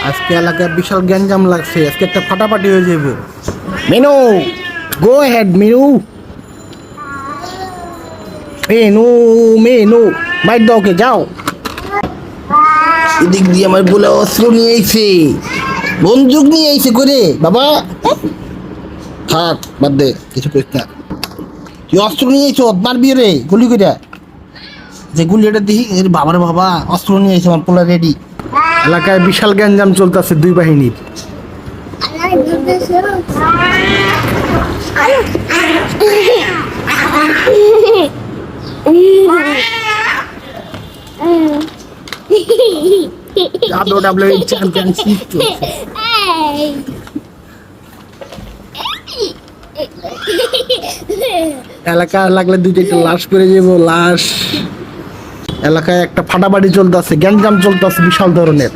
আজকে এলাকায় বিশাল গ্যাঞ্জাম লাগছে, আজকে একটা ফাটাফাটি হয়ে যাব। মেনু, গো হেড মেনু। মেনু মেনু, মাইর দাও, কে যাও। এদিক দিয়ে আমার বলে অস্ত্র নিয়ে আইছে, বন্দুক নিয়ে আইছে করে বাবা। থাক, বাদ দে, কিছু করিস না। তুই অস্ত্র নিয়ে আইছো, মারবি রে গুলি করে। যে গুলিটা দেখি, বাবার বাবা অস্ত্র নিয়ে আইছে, আমার পোলা রেডি। এলাকায় বিশাল গ্যাঞ্জাম চলতেছে দুই বাহিনীর। এলাকায় লাগলে দুইটা একটা লাশ করে যাবো, লাশ। এলাকায় একটা ফাটাফাটি চলতেছে, গ্যাঞ্জাম চলতেছে বিশাল ধরনের।